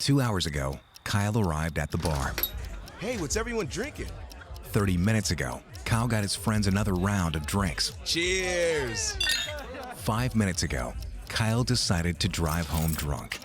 2 hours ago, Kyle arrived at the bar. Hey, what's everyone drinking? 30 minutes ago, Kyle got his friends another round of drinks. Cheers! 5 minutes ago, Kyle decided to drive home drunk.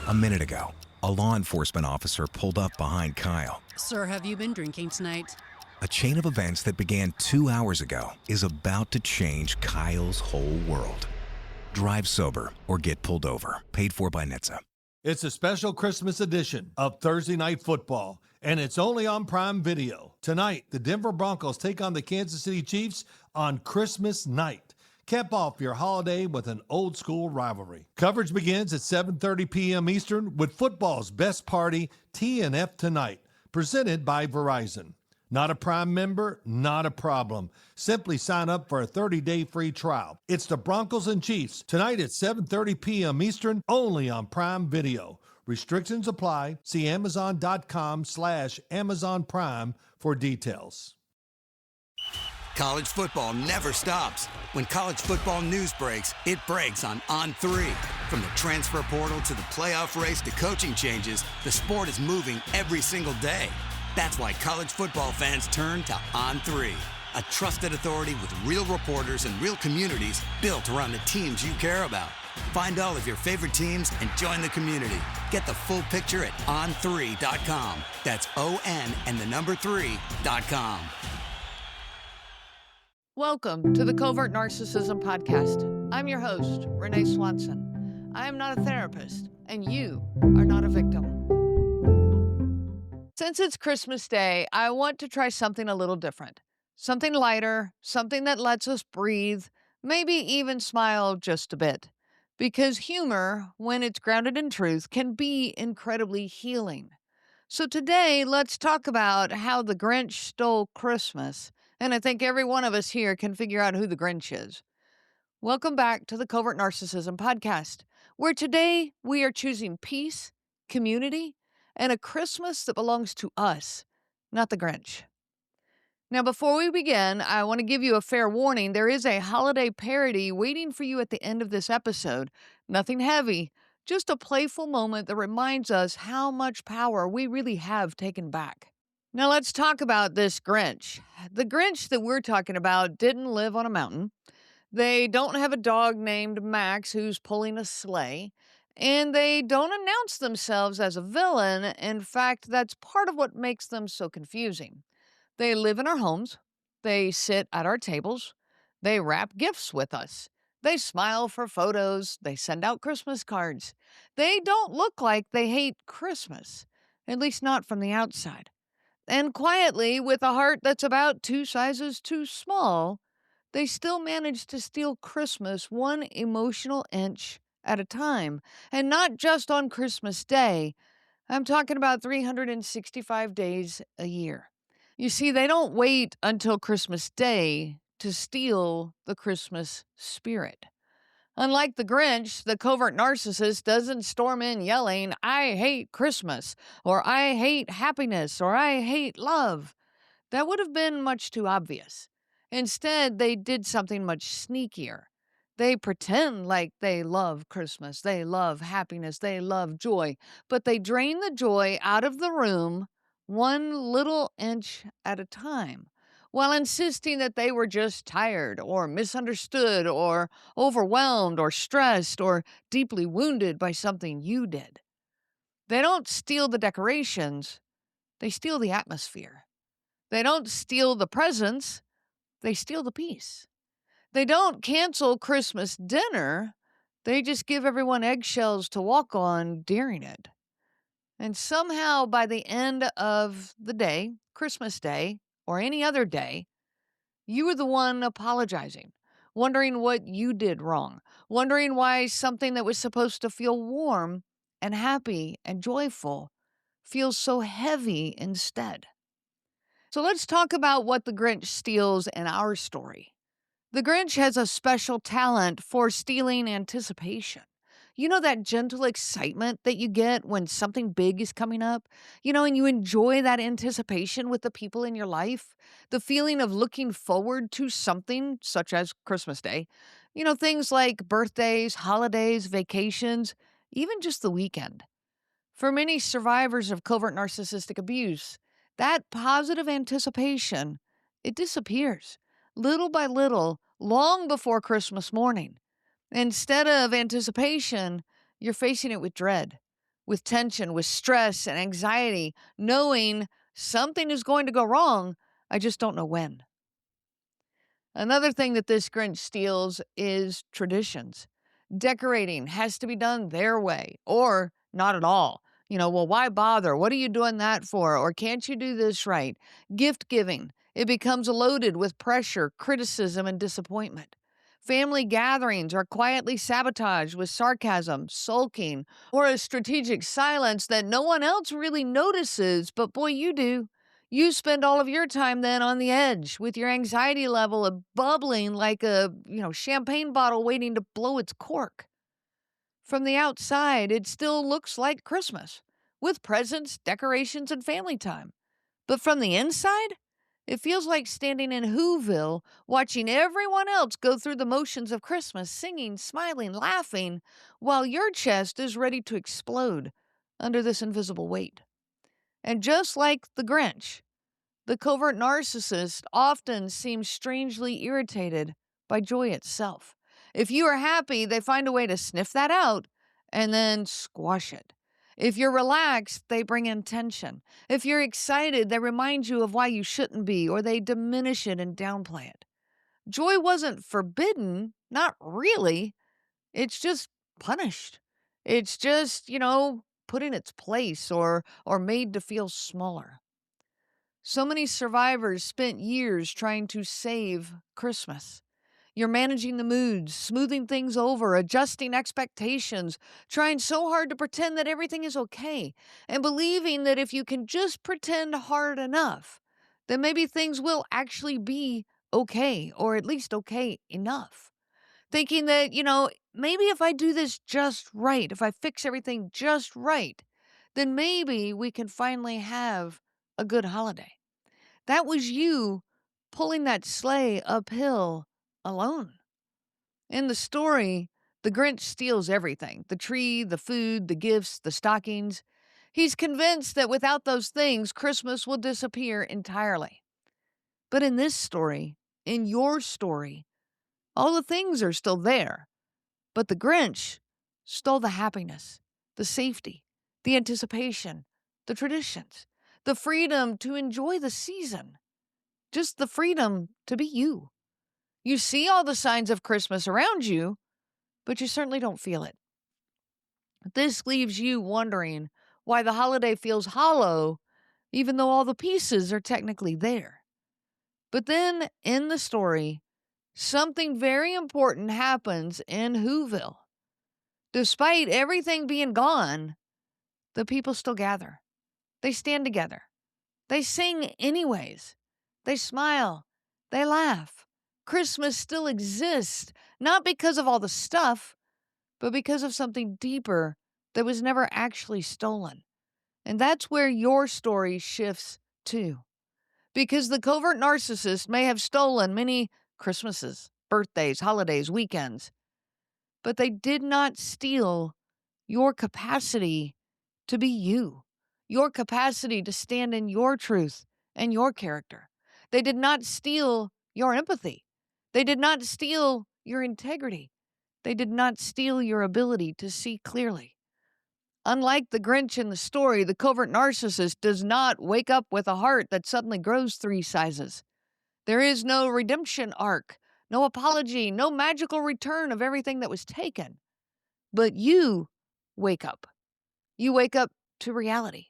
A minute ago, a law enforcement officer pulled up behind Kyle. Sir, have you been drinking tonight? A chain of events that began 2 hours ago is about to change Kyle's whole world. Drive sober or get pulled over. Paid for by NHTSA. It's a special Christmas edition of Thursday Night Football, and it's only on Prime Video. Tonight, the Denver Broncos take on the Kansas City Chiefs on Christmas night. Cap off your holiday with an old-school rivalry. Coverage begins at 7:30 p.m. Eastern with football's best party, T&F Tonight, presented by Verizon. Not a Prime member? Not a problem. Simply sign up for a 30-day free trial. It's the Broncos and Chiefs tonight at 7:30 p.m. Eastern, only on Prime Video. Restrictions apply. See Amazon.com/Amazon Prime for details. College football never stops. When college football news breaks, it breaks on On3. From the transfer portal to the playoff race to coaching changes, the sport is moving every single day. That's why college football fans turn to On3, a trusted authority with real reporters and real communities built around the teams you care about. Find all of your favorite teams and join the community. Get the full picture at on3.com. That's ON and the number 3.com. Welcome to the Covert Narcissism podcast. I'm your host, Renee Swanson. I am not a therapist, and you are not a victim. Since it's Christmas Day, I want to try something a little different. Something lighter, something that lets us breathe, maybe even smile just a bit. Because humor, when it's grounded in truth, can be incredibly healing. So today, let's talk about how the Grinch stole Christmas. And I think every one of us here can figure out who the Grinch is. Welcome back to the Covert Narcissism podcast, where today we are choosing peace, community, and a Christmas that belongs to us, not the Grinch. Now, before we begin, I want to give you a fair warning. There is a holiday parody waiting for you at the end of this episode. Nothing heavy, just a playful moment that reminds us how much power we really have taken back. Now, let's talk about this Grinch. The Grinch that we're talking about didn't live on a mountain. They don't have a dog named Max who's pulling a sleigh. And they don't announce themselves as a villain. In fact, that's part of what makes them so confusing. They live in our homes. They sit at our tables. They wrap gifts with us. They smile for photos. They send out Christmas cards. They don't look like they hate Christmas, at least not from the outside. And quietly, with a heart that's about 2 sizes too small, they still manage to steal Christmas one emotional inch at a time, and not just on Christmas Day. I'm talking about 365 days a year. You see, they don't wait until Christmas Day to steal the Christmas spirit. Unlike the Grinch, the covert narcissist doesn't storm in yelling, "I hate Christmas," or "I hate happiness," or "I hate love." That would have been much too obvious. Instead, they did something much sneakier. They pretend like they love Christmas, they love happiness, they love joy, but they drain the joy out of the room one little inch at a time, while insisting that they were just tired or misunderstood or overwhelmed or stressed or deeply wounded by something you did. They don't steal the decorations, they steal the atmosphere. They don't steal the presents, they steal the peace. They don't cancel Christmas dinner. They just give everyone eggshells to walk on during it. And somehow by the end of the day, Christmas Day, or any other day, you were the one apologizing, wondering what you did wrong, wondering why something that was supposed to feel warm and happy and joyful feels so heavy instead. So let's talk about what the Grinch steals in our story. The Grinch has a special talent for stealing anticipation. You know that gentle excitement that you get when something big is coming up? And you enjoy that anticipation with the people in your life? The feeling of looking forward to something such as Christmas Day. Things like birthdays, holidays, vacations, even just the weekend. For many survivors of covert narcissistic abuse, that positive anticipation, it disappears little by little, long before Christmas morning. Instead of anticipation, you're facing it with dread, with tension, with stress and anxiety, knowing something is going to go wrong. I just don't know when. Another thing that this Grinch steals is traditions. Decorating has to be done their way or not at all. Well, why bother? What are you doing that for? Or can't you do this right? Gift giving, it becomes loaded with pressure, criticism, and disappointment. Family gatherings are quietly sabotaged with sarcasm, sulking, or a strategic silence that no one else really notices, but boy, you do. You spend all of your time then on the edge with your anxiety level bubbling like a, champagne bottle waiting to blow its cork. From the outside, it still looks like Christmas, with presents, decorations, and family time. But from the inside, it feels like standing in Whoville, watching everyone else go through the motions of Christmas, singing, smiling, laughing, while your chest is ready to explode under this invisible weight. And just like the Grinch, the covert narcissist often seems strangely irritated by joy itself. If you are happy, they find a way to sniff that out and then squash it. If you're relaxed, they bring in tension. If you're excited, they remind you of why you shouldn't be, or they diminish it and downplay it. Joy wasn't forbidden, not really. It's just punished. It's just, put in its place or made to feel smaller. So many survivors spent years trying to save Christmas. You're managing the moods, smoothing things over, adjusting expectations, trying so hard to pretend that everything is okay, and believing that if you can just pretend hard enough, then maybe things will actually be okay, or at least okay enough. Thinking that, maybe if I do this just right, if I fix everything just right, then maybe we can finally have a good holiday. That was you pulling that sleigh uphill alone. In the story, the Grinch steals everything: the tree, the food, the gifts, the stockings. He's convinced that without those things, Christmas will disappear entirely. But in this story, in your story, all the things are still there. But the Grinch stole the happiness, the safety, the anticipation, the traditions, the freedom to enjoy the season, just the freedom to be you. You see all the signs of Christmas around you, but you certainly don't feel it. This leaves you wondering why the holiday feels hollow, even though all the pieces are technically there. But then, in the story, something very important happens in Whoville. Despite everything being gone, the people still gather. They stand together. They sing anyways. They smile. They laugh. Christmas still exists, not because of all the stuff, but because of something deeper that was never actually stolen. And that's where your story shifts to. Because the covert narcissist may have stolen many Christmases, birthdays, holidays, weekends, but they did not steal your capacity to be you, your capacity to stand in your truth and your character. They did not steal your empathy. They did not steal your integrity. They did not steal your ability to see clearly. Unlike the Grinch in the story, the covert narcissist does not wake up with a heart that suddenly grows 3 sizes. There is no redemption arc, no apology, no magical return of everything that was taken. But you wake up. You wake up to reality.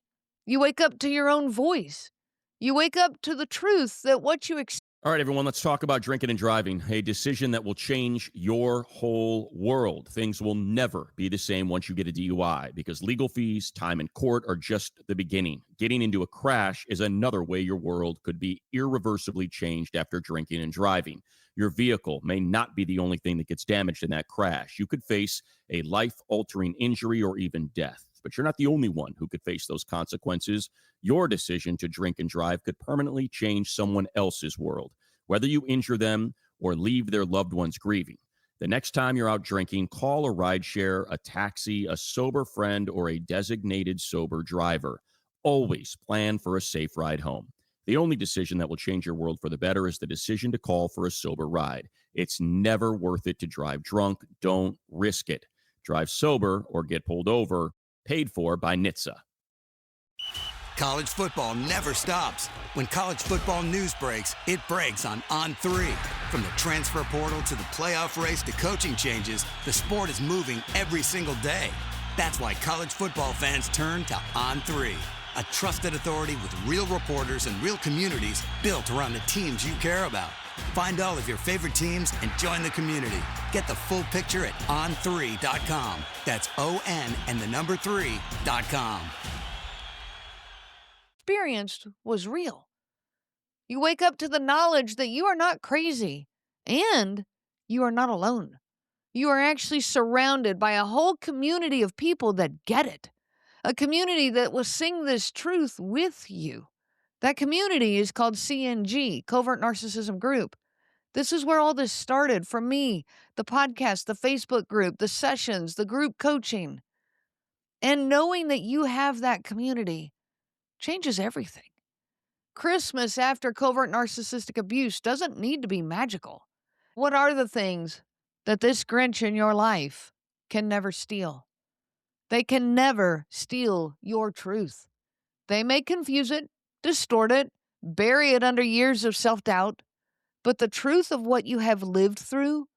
You wake up to your own voice. You wake up to the truth that what you expect. All right, everyone, let's talk about drinking and driving, a decision that will change your whole world. Things will never be the same once you get a DUI because legal fees, time in court are just the beginning. Getting into a crash is another way your world could be irreversibly changed after drinking and driving. Your vehicle may not be the only thing that gets damaged in that crash. You could face a life-altering injury or even death. But you're not the only one who could face those consequences. Your decision to drink and drive could permanently change someone else's world, whether you injure them or leave their loved ones grieving. The next time you're out drinking, call a rideshare, a taxi, a sober friend, or a designated sober driver. Always plan for a safe ride home. The only decision that will change your world for the better is the decision to call for a sober ride. It's never worth it to drive drunk. Don't risk it. Drive sober or get pulled over. Paid for by NHTSA. College football never stops. When college football news breaks, it breaks on On3. From the transfer portal to the playoff race to coaching changes, the sport is moving every single day. That's why college football fans turn to On3, a trusted authority with real reporters and real communities built around the teams you care about. Find all of your favorite teams and join the community. Get the full picture at on3.com. That's ON and the number 3.com. Experienced was real. You wake up to the knowledge that you are not crazy and you are not alone. You are actually surrounded by a whole community of people that get it, a community that will sing this truth with you. That community is called CNG, Covert Narcissism Group. This is where all this started for me, the podcast, the Facebook group, the sessions, the group coaching. And knowing that you have that community changes everything. Christmas after covert narcissistic abuse doesn't need to be magical. What are the things that this Grinch in your life can never steal? They can never steal your truth. They may confuse it, distort it, bury it under years of self-doubt, but the truth of what you have lived through,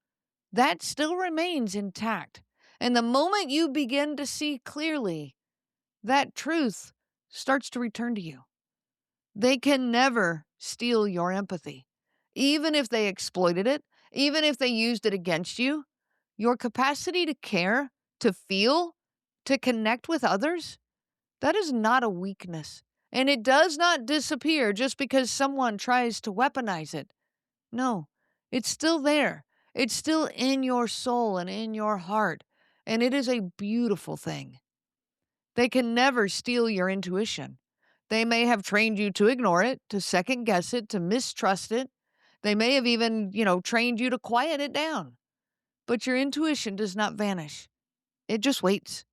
that still remains intact. And the moment you begin to see clearly, that truth starts to return to you. They can never steal your empathy. Even if they exploited it, even if they used it against you, your capacity to care, to feel, to connect with others, that is not a weakness. And it does not disappear just because someone tries to weaponize it. No, it's still there. It's still in your soul and in your heart. And it is a beautiful thing. They can never steal your intuition. They may have trained you to ignore it, to second guess it, to mistrust it. They may have even, trained you to quiet it down. But your intuition does not vanish. It just waits.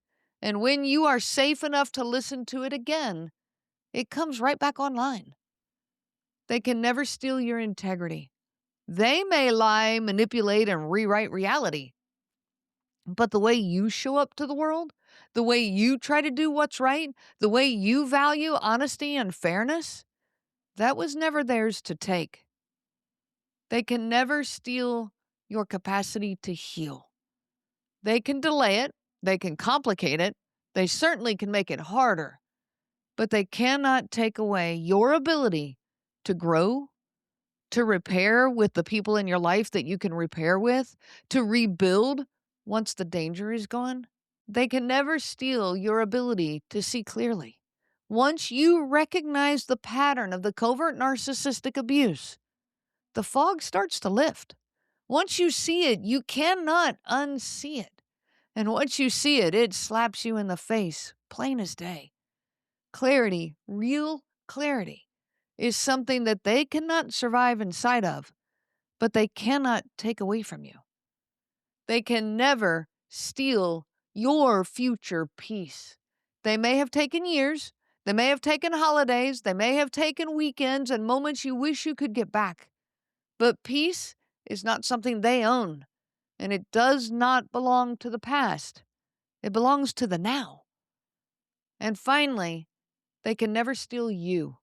And when you are safe enough to listen to it again, it comes right back online. They can never steal your integrity. They may lie, manipulate, and rewrite reality. But the way you show up to the world, the way you try to do what's right, the way you value honesty and fairness, that was never theirs to take. They can never steal your capacity to heal. They can delay it. They can complicate it. They certainly can make it harder. But they cannot take away your ability to grow, to repair with the people in your life that you can repair with, to rebuild once the danger is gone. They can never steal your ability to see clearly. Once you recognize the pattern of the covert narcissistic abuse, the fog starts to lift. Once you see it, you cannot unsee it. And once you see it, it slaps you in the face, plain as day. Clarity, real clarity, is something that they cannot survive inside of, but they cannot take away from you. They can never steal your future peace. They may have taken years, they may have taken holidays, they may have taken weekends and moments you wish you could get back. But peace is not something they own, and it does not belong to the past. It belongs to the now. And finally, they can never steal you.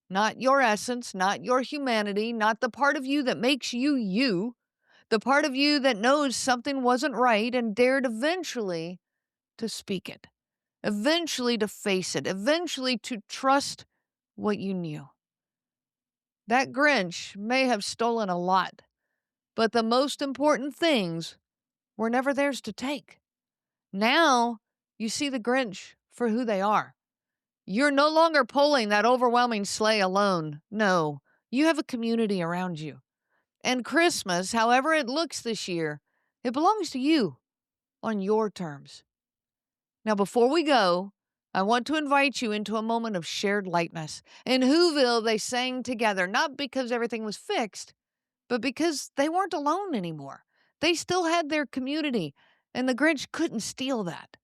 Not your essence, not your humanity, not the part of you that makes you you, the part of you that knows something wasn't right and dared eventually to speak it, eventually to face it, eventually to trust what you knew. That Grinch may have stolen a lot, but the most important things were never theirs to take. Now you see the Grinch for who they are. You're no longer pulling that overwhelming sleigh alone. No, you have a community around you. And Christmas, however it looks this year, it belongs to you on your terms. Now, before we go, I want to invite you into a moment of shared lightness. In Whoville, they sang together, not because everything was fixed, but because they weren't alone anymore. they still had their community, and the Grinch couldn't steal that.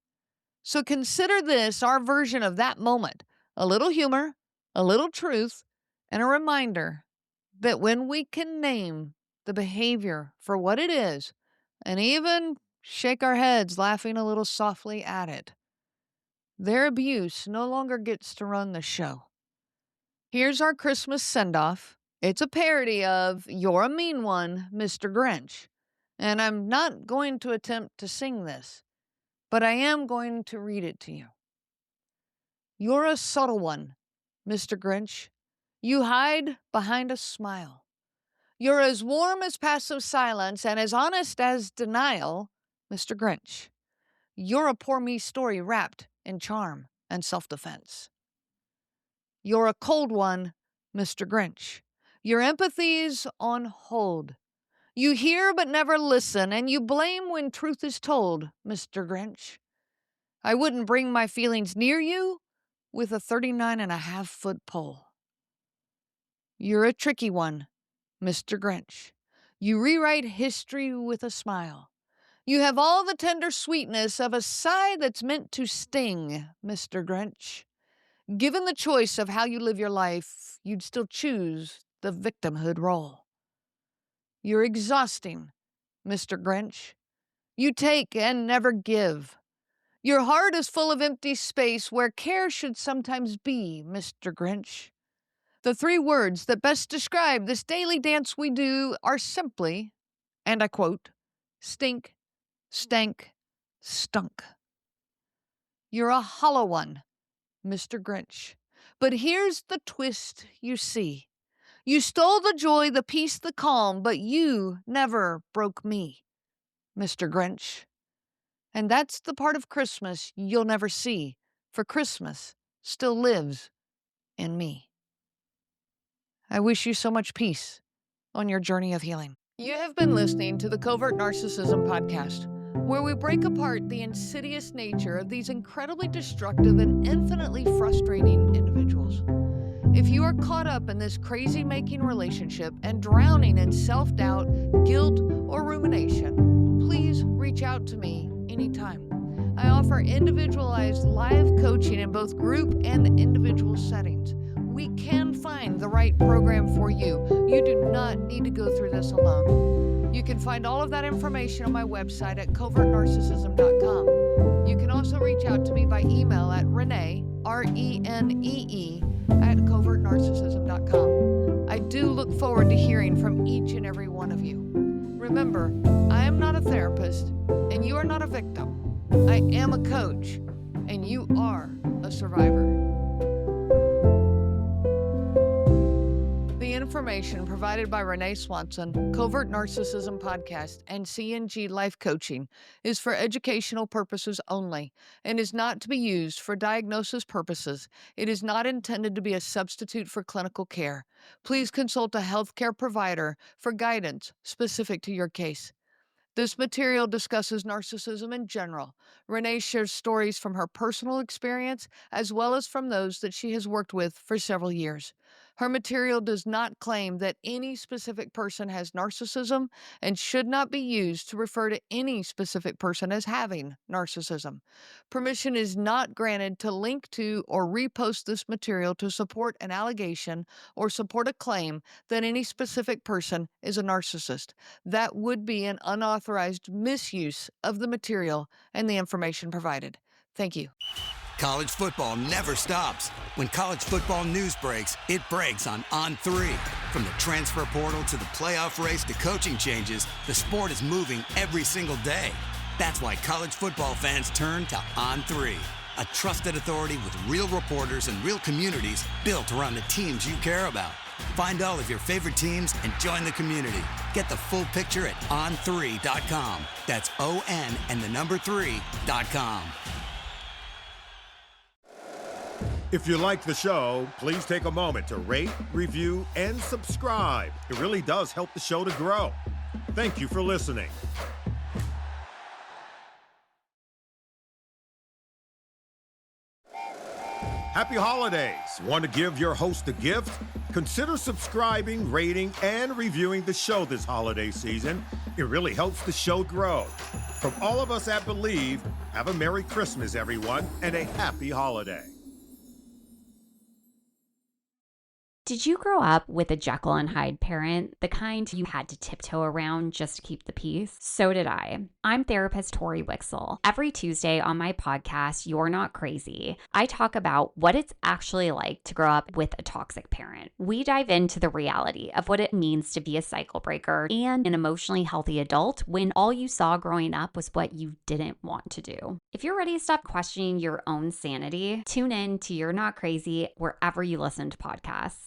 So consider this our version of that moment. A little humor, a little truth, and a reminder that when we can name the behavior for what it is, and even shake our heads laughing a little softly at it, their abuse no longer gets to run the show. Here's our Christmas send-off. It's a parody of You're a Mean One, Mr. Grinch. And I'm not going to attempt to sing this, but I am going to read it to you. You're a subtle one, Mr. Grinch. You hide behind a smile. You're as warm as passive silence and as honest as denial, Mr. Grinch. You're a poor me story wrapped in charm and self-defense. You're a cold one, Mr. Grinch. Your empathy's on hold. You hear but never listen, and you blame when truth is told, Mr. Grinch. I wouldn't bring my feelings near you with a 39.5-foot pole. You're a tricky one, Mr. Grinch. You rewrite history with a smile. You have all the tender sweetness of a sigh that's meant to sting, Mr. Grinch. Given the choice of how you live your life, you'd still choose the victimhood role. You're exhausting, Mr. Grinch. You take and never give. Your heart is full of empty space where care should sometimes be, Mr. Grinch. The 3 words that best describe this daily dance we do are simply, and I quote, stink, stank, stunk. You're a hollow one, Mr. Grinch. But here's the twist you see. You stole the joy, the peace, the calm, but you never broke me, Mr. Grinch. And that's the part of Christmas you'll never see, for Christmas still lives in me. I wish you so much peace on your journey of healing. You have been listening to the Covert Narcissism podcast, where we break apart the insidious nature of these incredibly destructive and infinitely frustrating individuals. If you are caught up in this crazy-making relationship and drowning in self-doubt, guilt, or rumination, please reach out to me anytime. I offer individualized live coaching in both group and individual settings. We can find the right program for you. You do not need to go through this alone. You can find all of that information on my website at covertnarcissism.com. You can also reach out to me by email at Renee, R-E-N-E-E, at covertnarcissism.com. I do look forward to hearing from each and every one of you. Remember, I am not a therapist, and you are not a victim. I am a coach, and you are a survivor. The information provided by Renee Swanson, Covert Narcissism Podcast, and CNG Life Coaching is for educational purposes only and is not to be used for diagnosis purposes. It is not intended to be a substitute for clinical care. Please consult a healthcare provider for guidance specific to your case. This material discusses narcissism in general. Renee shares stories from her personal experience as well as from those that she has worked with for several years. Her material does not claim that any specific person has narcissism and should not be used to refer to any specific person as having narcissism. Permission is not granted to link to or repost this material to support an allegation or support a claim that any specific person is a narcissist. That would be an unauthorized misuse of the material and the information provided. Thank you. College football never stops. When college football news breaks, it breaks on On3. From the transfer portal to the playoff race to coaching changes, the sport is moving every single day. That's why college football fans turn to On3, a trusted authority with real reporters and real communities built around the teams you care about. Find all of your favorite teams and join the community. Get the full picture at on3.com. That's ON and the number 3.com. If you like the show, please take a moment to rate, review, and subscribe. It really does help the show to grow. Thank you for listening. Happy holidays! Want to give your host a gift? Consider subscribing, rating, and reviewing the show this holiday season. It really helps the show grow. From all of us at Believe, have a Merry Christmas, everyone, and a Happy Holiday. Did you grow up with a Jekyll and Hyde parent, the kind you had to tiptoe around just to keep the peace? So did I. I'm therapist Tori Wixel. Every Tuesday on my podcast, You're Not Crazy, I talk about what it's actually like to grow up with a toxic parent. We dive into the reality of what it means to be a cycle breaker and an emotionally healthy adult when all you saw growing up was what you didn't want to do. If you're ready to stop questioning your own sanity, tune in to You're Not Crazy wherever you listen to podcasts.